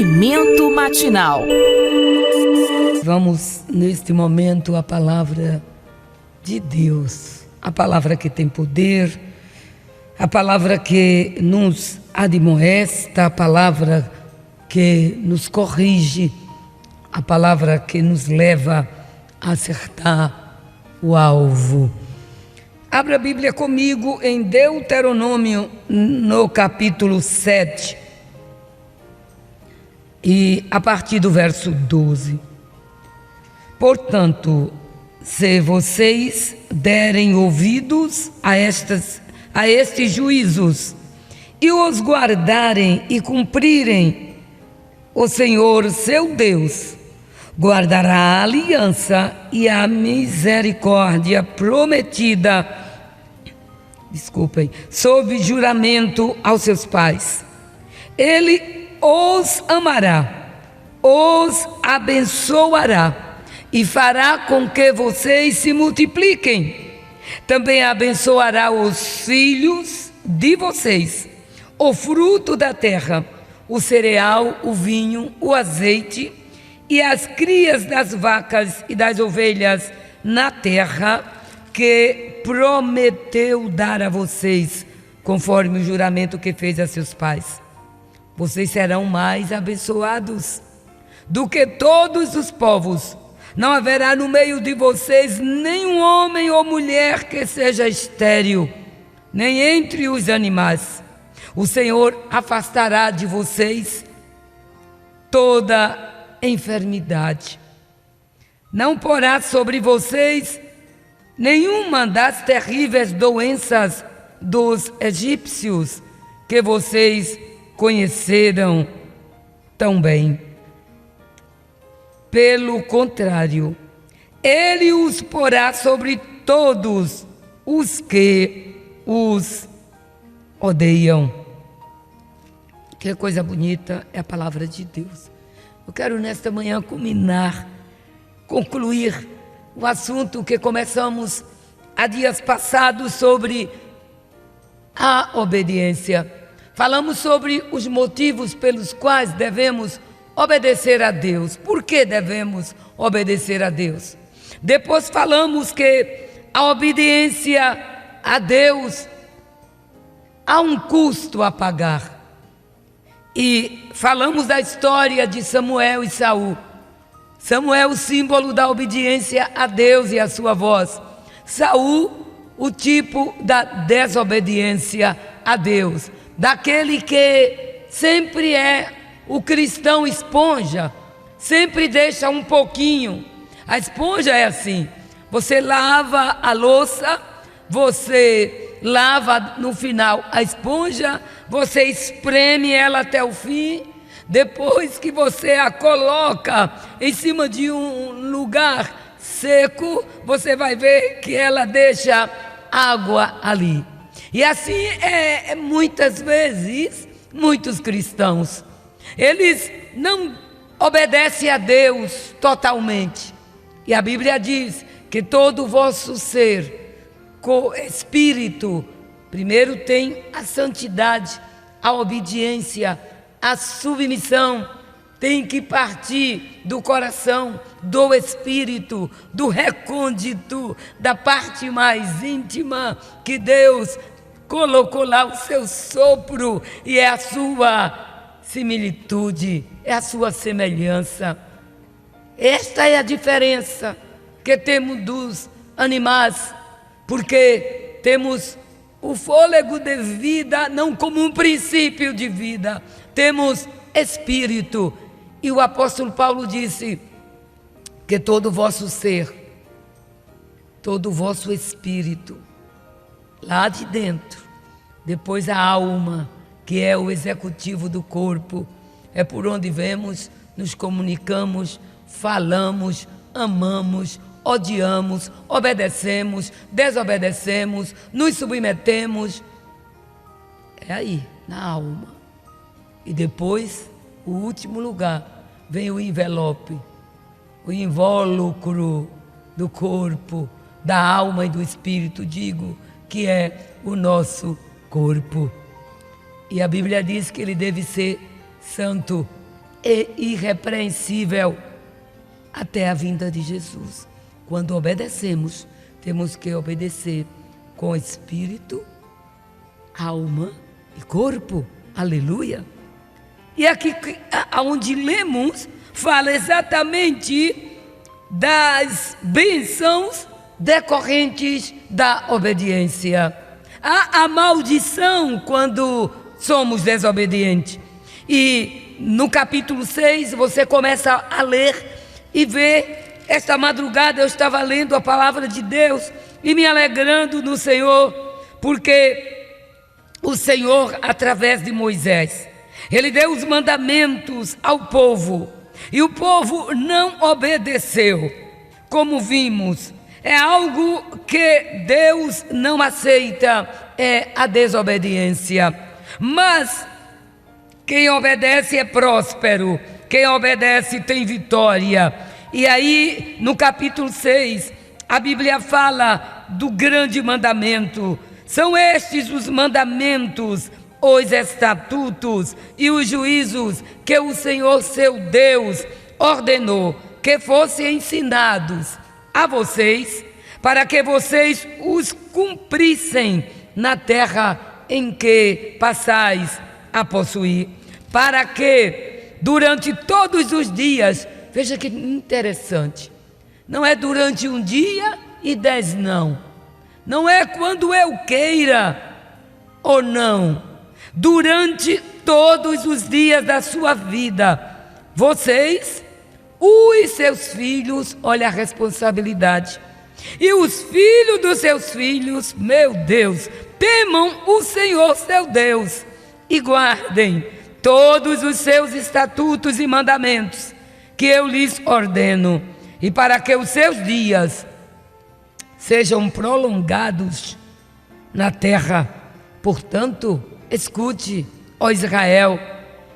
Alimento matinal. Vamos neste momento a palavra de Deus, a palavra que tem poder, a palavra que nos admoesta, a palavra que nos corrige, a palavra que nos leva a acertar o alvo. Abra a Bíblia comigo em Deuteronômio, no capítulo 7, e a partir do verso 12. Portanto, se vocês derem ouvidos a estes juízos e os guardarem e cumprirem, o Senhor, seu Deus, guardará a aliança e a misericórdia sob juramento aos seus pais. Ele os amará, os abençoará e fará com que vocês se multipliquem. Também abençoará os filhos de vocês, o fruto da terra, o cereal, o vinho, o azeite e as crias das vacas e das ovelhas na terra que prometeu dar a vocês, conforme o juramento que fez a seus pais. Vocês serão mais abençoados do que todos os povos. Não haverá no meio de vocês nenhum homem ou mulher que seja estéril, nem entre os animais. O Senhor afastará de vocês toda enfermidade. Não porá sobre vocês nenhuma das terríveis doenças dos egípcios que vocês conheceram tão bem. Pelo contrário, Ele os porá sobre todos os que os odeiam. Que coisa bonita é a palavra de Deus. Eu quero nesta manhã concluir o assunto que começamos há dias passados sobre a obediência. Falamos sobre os motivos pelos quais devemos obedecer a Deus. Por que devemos obedecer a Deus? Depois falamos que a obediência a Deus há um custo a pagar. E falamos da história de Samuel e Saul. Samuel, o símbolo da obediência a Deus e a sua voz. Saul, o tipo da desobediência a Deus. Daquele que sempre é o cristão esponja, sempre deixa um pouquinho. A esponja é assim: você lava a louça, você lava no final a esponja, você espreme ela até o fim. Depois que você a coloca em cima de um lugar seco, você vai ver que ela deixa água ali. E assim muitas vezes, muitos cristãos, eles não obedecem a Deus totalmente. E a Bíblia diz que todo o vosso ser, com espírito, primeiro tem a santidade, a obediência, a submissão, tem que partir do coração, do espírito, do recôndito, da parte mais íntima que Deus colocou lá o seu sopro, e é a sua similitude, é a sua semelhança. Esta é a diferença que temos dos animais, porque temos o fôlego de vida não como um princípio de vida, temos espírito. E o apóstolo Paulo disse que todo o vosso ser, todo o vosso espírito, lá de dentro, depois a alma, que é o executivo do corpo, é por onde vemos, nos comunicamos, falamos, amamos, odiamos, obedecemos, desobedecemos, nos submetemos. É aí, na alma. E depois, o último lugar, vem o envelope, o invólucro do corpo, da alma e do espírito, digo, que é o nosso corpo. E a Bíblia diz que ele deve ser santo, e irrepreensível até a vinda de Jesus. Quando obedecemos, temos que obedecer com espírito, alma e corpo. Aleluia! E aqui onde lemos, fala exatamente das bênçãos decorrentes da obediência. Há a maldição quando somos desobedientes. E no capítulo 6 você começa a ler e ver. Esta madrugada eu estava lendo a palavra de Deus e me alegrando no Senhor, porque o Senhor, através de Moisés, ele deu os mandamentos ao povo e o povo não obedeceu. Como vimos, é algo que Deus não aceita, é a desobediência. Mas quem obedece é próspero, quem obedece tem vitória. E aí, no capítulo 6, a Bíblia fala do grande mandamento. São estes os mandamentos, os estatutos e os juízos que o Senhor seu Deus ordenou que fossem ensinados a vocês, para que vocês os cumprissem na terra em que passais a possuir, para que durante todos os dias, veja que interessante, não é durante um dia e 10 não é quando eu queira ou não, durante todos os dias da sua vida, vocês, os seus filhos, olha a responsabilidade, e os filhos dos seus filhos, meu Deus, temam o Senhor seu Deus e guardem todos os seus estatutos e mandamentos que eu lhes ordeno, e para que os seus dias sejam prolongados na terra. Portanto, escute, ó Israel,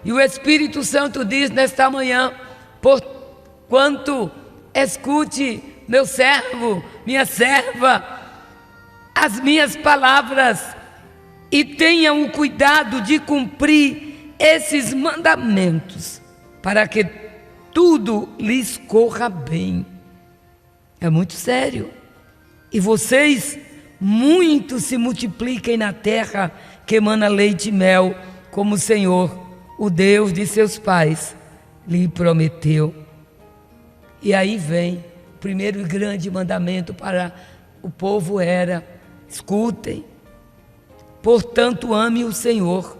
e o Espírito Santo diz nesta manhã, porquanto escute, meu servo, minha serva, as minhas palavras, e tenham o cuidado de cumprir esses mandamentos, para que tudo lhes corra bem. É muito sério. E vocês muito se multipliquem na terra que emana leite e mel, como o Senhor, o Deus de seus pais, lhe prometeu. E aí vem o primeiro e grande mandamento para o povo era: escutem, portanto ame o Senhor.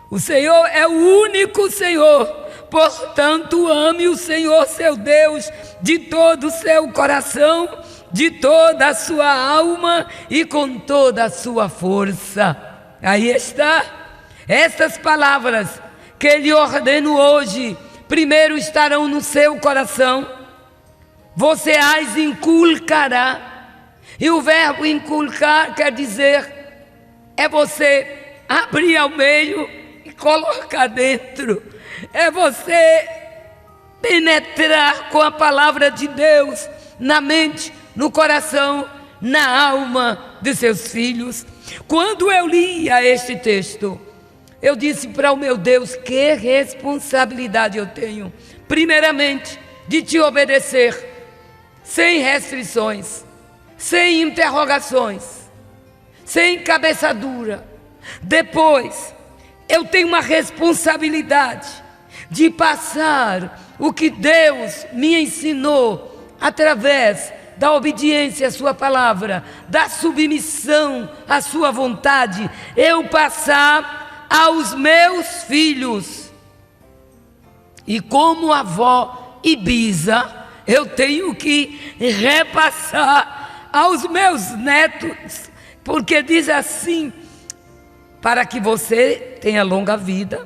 O Senhor é o único Senhor, portanto ame o Senhor seu Deus de todo o seu coração, de toda a sua alma e com toda a sua força. Aí está, estas palavras que Ele ordeno hoje, primeiro estarão no seu coração, você as inculcará, e o verbo inculcar quer dizer, é você abrir ao meio e colocar dentro, é você penetrar com a palavra de Deus na mente, no coração, na alma de seus filhos. Quando eu lia este texto, eu disse para o meu Deus, que responsabilidade eu tenho, primeiramente, de te obedecer, sem restrições, sem interrogações, sem cabeça dura. Depois, eu tenho uma responsabilidade de passar o que Deus me ensinou através da obediência à sua palavra, da submissão à sua vontade, eu passar aos meus filhos. E como avó e bisa, eu tenho que repassar aos meus netos, porque diz assim, para que você tenha longa vida,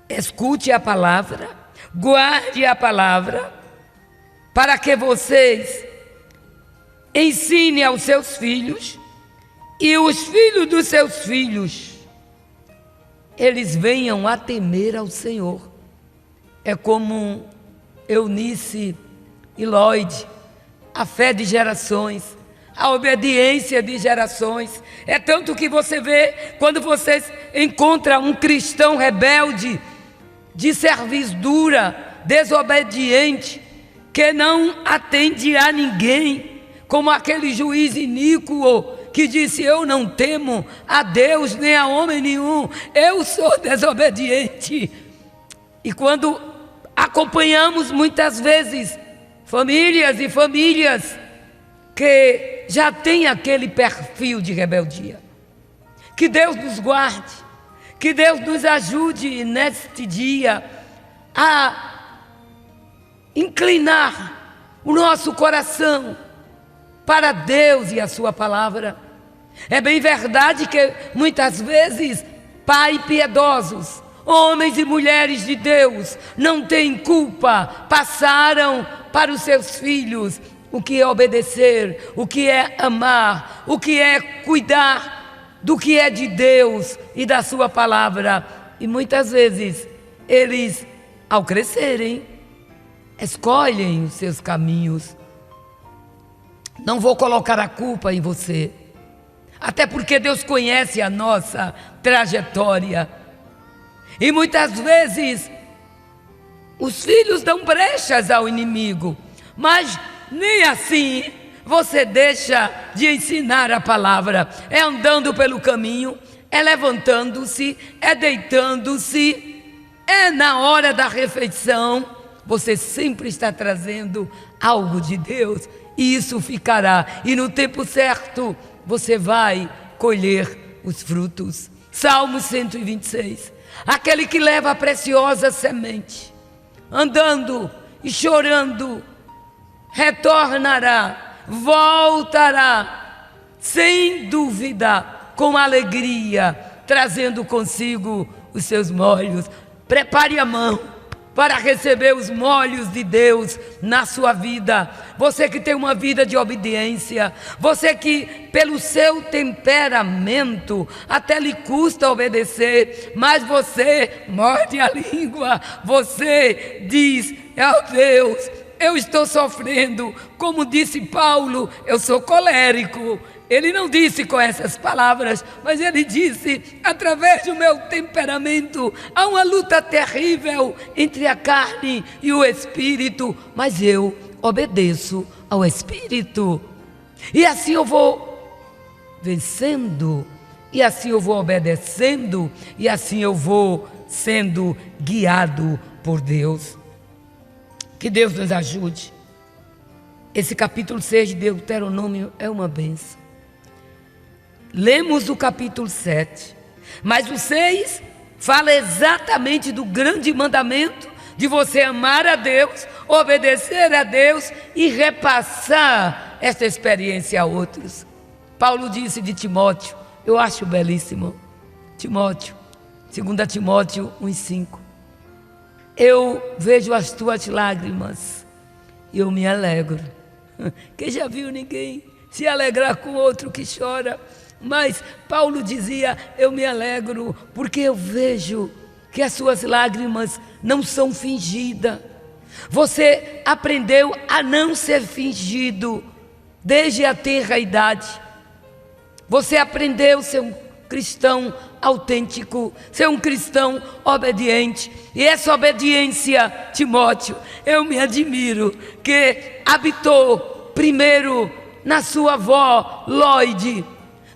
escute a palavra, guarde a palavra, para que vocês ensinem aos seus filhos, e os filhos dos seus filhos, eles venham a temer ao Senhor. É como Eunice e Lloyd, a fé de gerações, a obediência de gerações. É tanto que você vê, quando vocês encontram um cristão rebelde, de servidura, desobediente, que não atende a ninguém, como aquele juiz iníquo que disse: eu não temo a Deus nem a homem nenhum, eu sou desobediente. E quando acompanhamos muitas vezes famílias e famílias que já têm aquele perfil de rebeldia, que Deus nos guarde, que Deus nos ajude neste dia a inclinar o nosso coração para Deus e a sua palavra. É bem verdade que muitas vezes pais piedosos, homens e mulheres de Deus, não têm culpa, passaram para os seus filhos o que é obedecer, o que é amar, o que é cuidar do que é de Deus e da sua palavra. E muitas vezes eles, ao crescerem, escolhem os seus caminhos. Não vou colocar a culpa em você, até porque Deus conhece a nossa trajetória. E muitas vezes os filhos dão brechas ao inimigo, mas nem assim você deixa de ensinar a palavra. É andando pelo caminho, é levantando-se, é deitando-se, é na hora da refeição. Você sempre está trazendo algo de Deus, e isso ficará, e no tempo certo você vai colher os frutos. Salmo 126. Aquele que leva a preciosa semente, andando e chorando, retornará, voltará, sem dúvida, com alegria, trazendo consigo os seus molhos. Prepare a mão para receber os molhos de Deus na sua vida. Você que tem uma vida de obediência, você que pelo seu temperamento até lhe custa obedecer, mas você morde a língua, você diz: oh Deus, eu estou sofrendo. Como disse Paulo, eu sou colérico. Ele não disse com essas palavras, mas ele disse: através do meu temperamento há uma luta terrível entre a carne e o espírito, mas eu obedeço ao espírito, e assim eu vou vencendo, e assim eu vou obedecendo, e assim eu vou sendo guiado por Deus. Que Deus nos ajude. Esse capítulo 6 de Deuteronômio é uma bênção. Lemos o capítulo 7, mas o 6 fala exatamente do grande mandamento de você amar a Deus, obedecer a Deus e repassar essa experiência a outros. Paulo disse de Timóteo, eu acho belíssimo, Timóteo, 2 Timóteo 1,5: eu vejo as tuas lágrimas e eu me alegro. Quem já viu ninguém se alegrar com outro que chora? Mas Paulo dizia: eu me alegro porque eu vejo que as suas lágrimas não são fingidas. Você aprendeu a não ser fingido desde a tenra idade. Você aprendeu a ser um cristão autêntico, ser um cristão obediente. E essa obediência, Timóteo, eu me admiro, que habitou primeiro na sua avó Lloyd.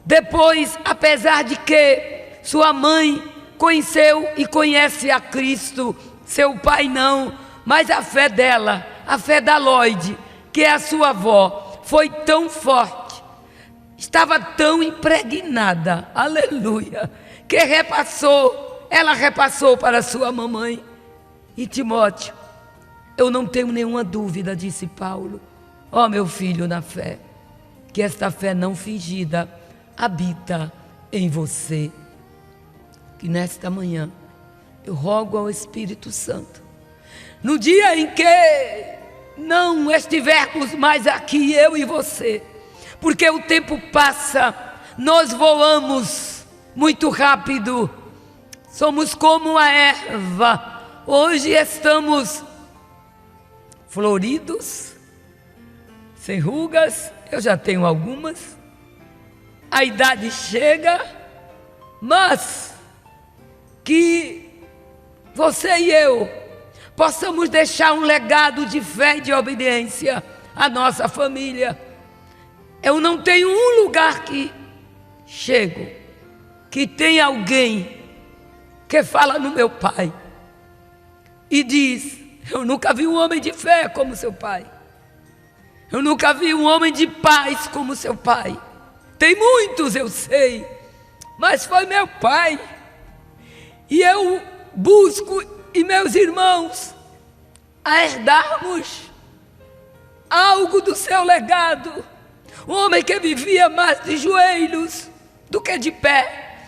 Depois, apesar de que sua mãe conheceu e conhece a Cristo, seu pai não, mas a fé dela, a fé da Lloyd, que é a sua avó, foi tão forte, estava tão impregnada, aleluia, que ela repassou para sua mamãe. E Timóteo, eu não tenho nenhuma dúvida, disse Paulo, ó meu filho na fé, que esta fé não fingida habita em você. Que nesta manhã eu rogo ao Espírito Santo, no dia em que não estivermos mais aqui, eu e você, porque o tempo passa, nós voamos muito rápido, somos como a erva. Hoje estamos floridos, sem rugas, eu já tenho algumas, a idade chega, mas que você e eu, possamos deixar um legado de fé e de obediência à nossa família. Eu não tenho um lugar que chego que tem alguém que fala no meu pai e diz: eu nunca vi um homem de fé como seu pai, eu nunca vi um homem de paz como seu pai. Tem muitos, eu sei, mas foi meu pai. E eu busco, e meus irmãos, a herdarmos algo do seu legado. Um homem que vivia mais de joelhos do que de pé,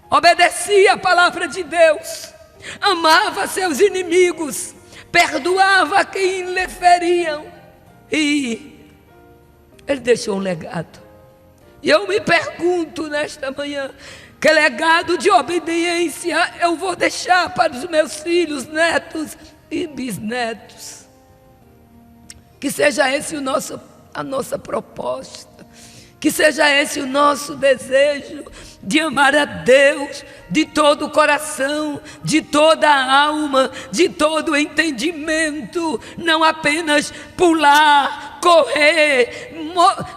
obedecia a palavra de Deus, amava seus inimigos, perdoava quem lhe feriam, e ele deixou um legado. E eu me pergunto nesta manhã: que legado de obediência eu vou deixar para os meus filhos, netos e bisnetos? Que seja esse a nossa proposta, que seja esse o nosso desejo de amar a Deus de todo o coração, de toda a alma, de todo o entendimento, não apenas pular, correr,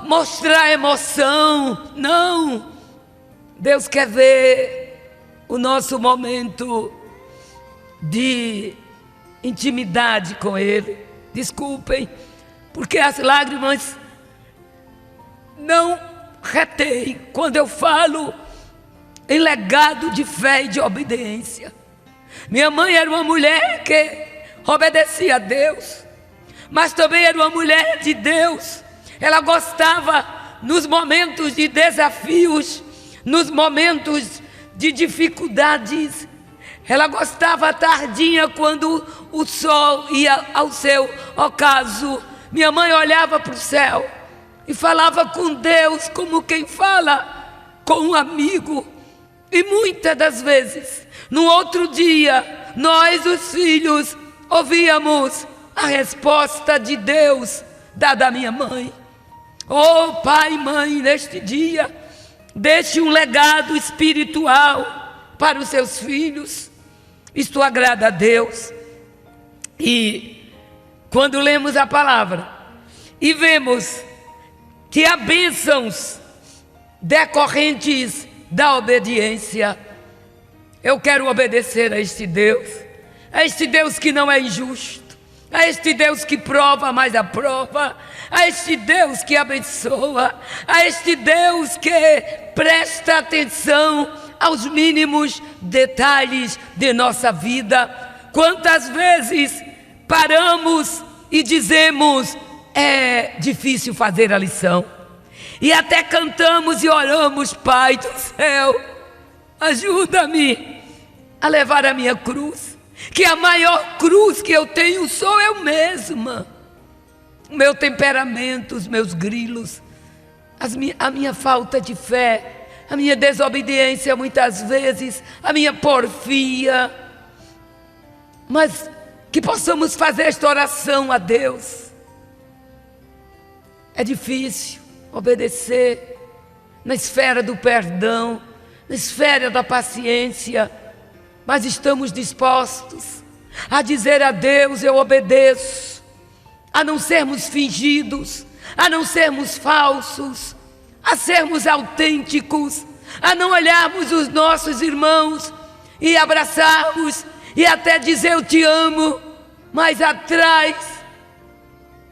mostrar emoção, não. Deus quer ver o nosso momento de intimidade com Ele. Desculpem, porque as lágrimas não retêm quando eu falo em legado de fé e de obediência. Minha mãe era uma mulher que obedecia a Deus, mas também era uma mulher de Deus. Ela gostava, nos momentos de desafios, nos momentos de dificuldades, ela gostava à tardinha, quando o sol ia ao seu ocaso. Minha mãe olhava para o céu e falava com Deus como quem fala com um amigo. E muitas das vezes, no outro dia, nós, os filhos, ouvíamos a resposta de Deus dada à minha mãe. Oh, pai e mãe, neste dia, deixe um legado espiritual para os seus filhos. Isto agrada a Deus. E quando lemos a palavra e vemos que há bênçãos decorrentes da obediência, eu quero obedecer a este Deus que não é injusto, a este Deus que prova, mas aprova, a este Deus que abençoa, a este Deus que presta atenção aos mínimos detalhes de nossa vida. Quantas vezes paramos e dizemos: é difícil fazer a lição, e até cantamos e oramos: Pai do céu, ajuda-me a levar a minha cruz, que a maior cruz que eu tenho sou eu mesma, o meu temperamento, os meus grilos, a minha falta de fé, a minha desobediência muitas vezes, a minha porfia. Mas que possamos fazer esta oração a Deus. É difícil obedecer na esfera do perdão, na esfera da paciência, mas estamos dispostos a dizer a Deus: eu obedeço, a não sermos fingidos, a não sermos falsos, a sermos autênticos, a não olharmos os nossos irmãos e abraçarmos e até dizer eu te amo, mas atrás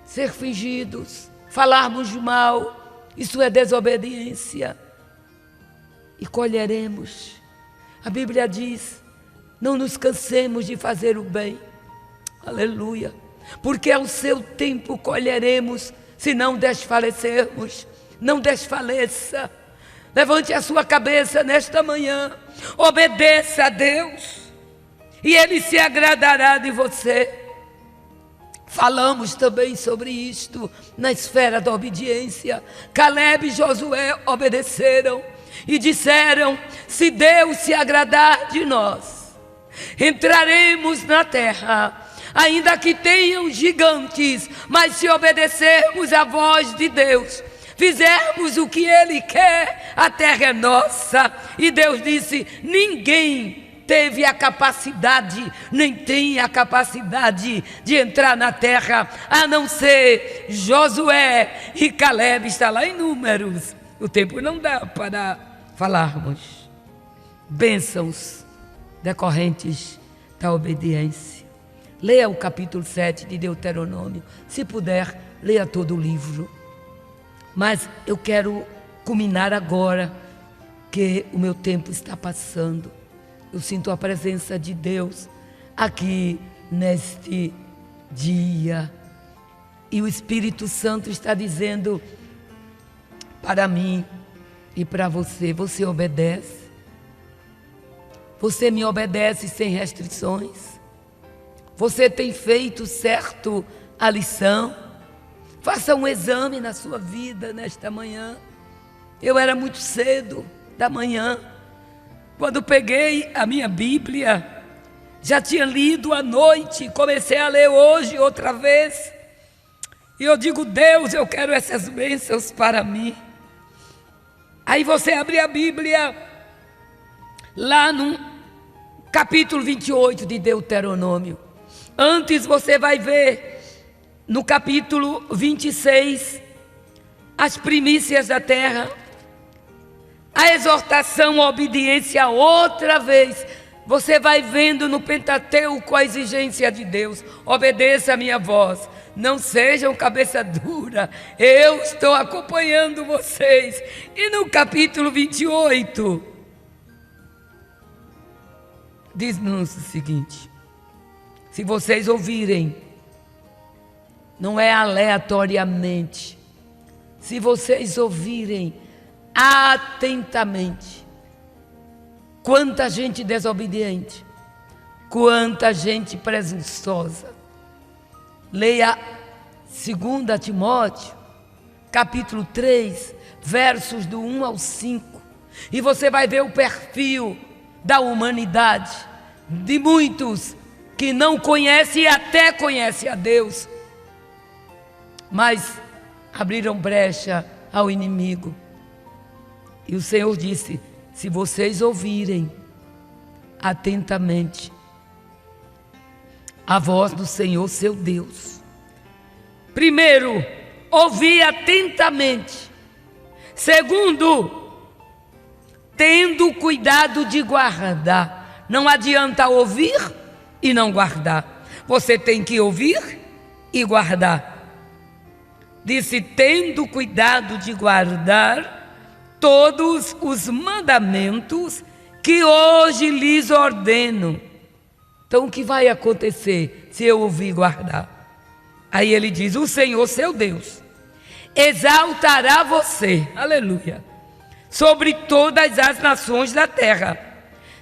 ser fingidos, falarmos mal. Isso é desobediência, e colheremos. A Bíblia diz: não nos cansemos de fazer o bem, aleluia, porque ao seu tempo colheremos, se não desfalecermos. Não desfaleça. Levante a sua cabeça nesta manhã, obedeça a Deus, e Ele se agradará de você. Falamos também sobre isto na esfera da obediência. Caleb e Josué obedeceram e disseram: se Deus se agradar de nós, entraremos na terra, ainda que tenham gigantes, mas se obedecermos à voz de Deus, fizermos o que Ele quer, a terra é nossa. E Deus disse: ninguém teve a capacidade, nem tem a capacidade de entrar na terra, a não ser Josué e Caleb. Está lá em Números. O tempo não dá para falarmos. Bênçãos decorrentes da obediência. Leia o capítulo 7 de Deuteronômio. Se puder, leia todo o livro. Mas eu quero culminar agora, que o meu tempo está passando. Eu sinto a presença de Deus aqui neste dia. E o Espírito Santo está dizendo para mim e para você: você obedece? Você me obedece sem restrições? Você tem feito certo a lição? Faça um exame na sua vida nesta manhã. Eu era muito cedo da manhã, quando peguei a minha Bíblia, já tinha lido à noite, comecei a ler hoje outra vez, e eu digo: Deus, eu quero essas bênçãos para mim. Aí você abre a Bíblia, lá no capítulo 28 de Deuteronômio. Antes você vai ver, no capítulo 26, as primícias da terra, a exortação à obediência outra vez. Você vai vendo no Pentateuco a exigência de Deus: obedeça a minha voz, não sejam cabeça dura, eu estou acompanhando vocês. E no capítulo 28, diz-nos o seguinte: se vocês ouvirem, não é aleatoriamente, se vocês ouvirem atentamente. Quanta gente desobediente, quanta gente presunçosa. Leia 2 Timóteo, capítulo 3, versos do 1 ao 5, e você vai ver o perfil da humanidade, de muitos que não conhecem e até conhecem a Deus, mas abriram brecha ao inimigo. E o Senhor disse: se vocês ouvirem atentamente a voz do Senhor seu Deus, primeiro, ouvir atentamente. Segundo, tendo cuidado de guardar. Não adianta ouvir e não guardar. Você tem que ouvir e guardar. Disse: tendo cuidado de guardar todos os mandamentos que hoje lhes ordeno. Então o que vai acontecer se eu ouvir e guardar? Aí ele diz: o Senhor seu Deus exaltará você, aleluia, sobre todas as nações da terra.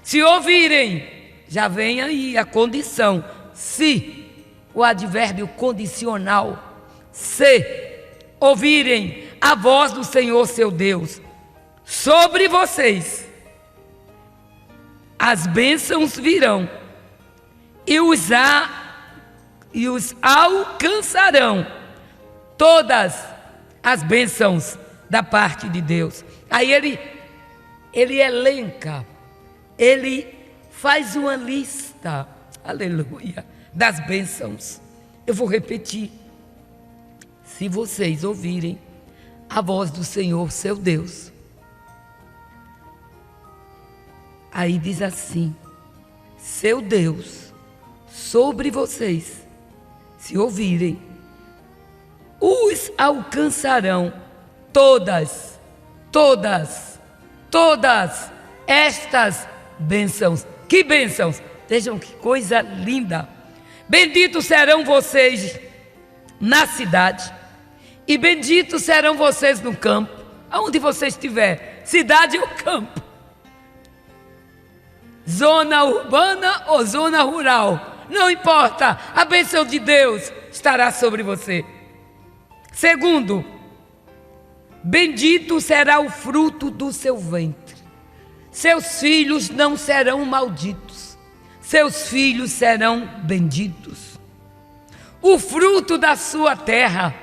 Se ouvirem, já vem aí a condição, se, o advérbio condicional, se ouvirem a voz do Senhor seu Deus sobre vocês, as bênçãos virão e os alcançarão, todas as bênçãos da parte de Deus. Aí ele elenca, ele faz uma lista, aleluia, das bênçãos. Eu vou repetir: se vocês ouvirem a voz do Senhor seu Deus. Aí diz assim: seu Deus sobre vocês, se ouvirem, os alcançarão todas estas bênçãos. Que bênçãos! Vejam que coisa linda. Benditos serão vocês na cidade, e benditos serão vocês no campo, aonde você estiver, cidade ou campo, zona urbana ou zona rural, não importa, a bênção de Deus estará sobre você. Segundo, bendito será o fruto do seu ventre. Seus filhos não serão malditos, seus filhos serão benditos. O fruto da sua terra,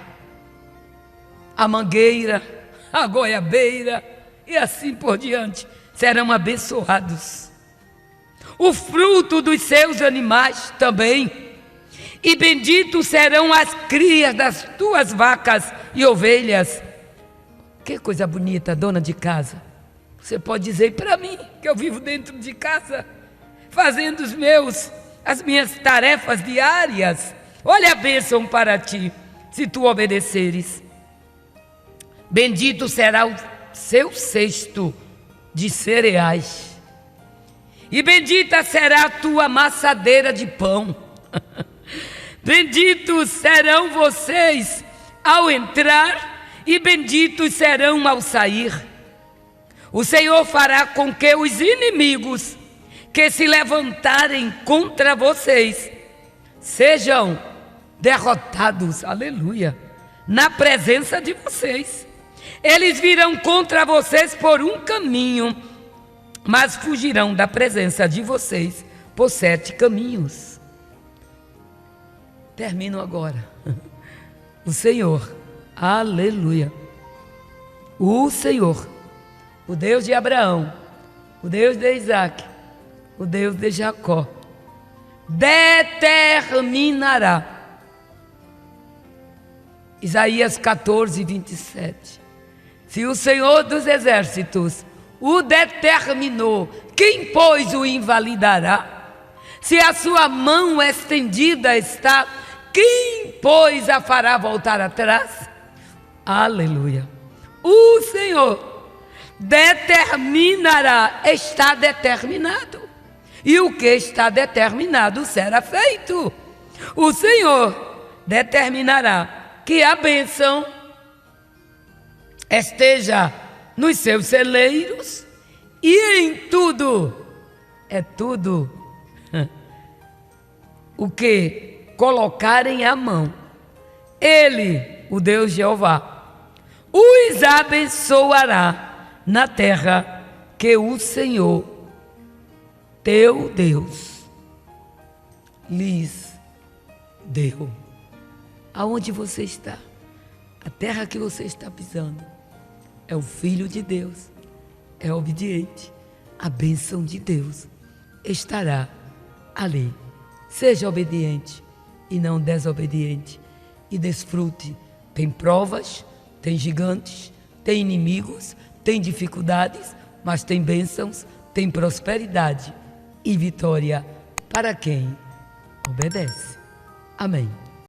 a mangueira, a goiabeira e assim por diante, serão abençoados. o fruto dos seus animais também. E benditos serão as crias das tuas vacas e ovelhas. Que coisa bonita, dona de casa. Você pode dizer para mim que eu vivo dentro de casa, fazendo as minhas tarefas diárias. Olha a bênção para ti, se tu obedeceres. Bendito será o seu cesto de cereais, e bendita será a tua amassadeira de pão. Benditos serão vocês ao entrar, e benditos serão ao sair. O Senhor fará com que os inimigos que se levantarem contra vocês sejam derrotados, aleluia, na presença de vocês. Eles virão contra vocês por um caminho, mas fugirão da presença de vocês por 7 caminhos. Termino agora. O Senhor, aleluia, o Senhor, o Deus de Abraão, o Deus de Isaac, o Deus de Jacó, determinará. Isaías 14, 27. Se o Senhor dos Exércitos o determinou, quem, pois, o invalidará? Se a sua mão estendida está, quem, pois, a fará voltar atrás? Aleluia. O Senhor determinará, está determinado. E o que está determinado será feito. O Senhor determinará que a bênção esteja nos seus celeiros e em tudo, é tudo o que colocarem a mão. Ele, o Deus Jeová, os abençoará na terra que o Senhor, teu Deus, lhes deu. Aonde você está, a terra que você está pisando, é o Filho de Deus, é obediente, a bênção de Deus estará ali. Seja obediente e não desobediente, e desfrute. Tem provas, tem gigantes, tem inimigos, tem dificuldades, mas tem bênçãos, tem prosperidade e vitória para quem obedece. Amém.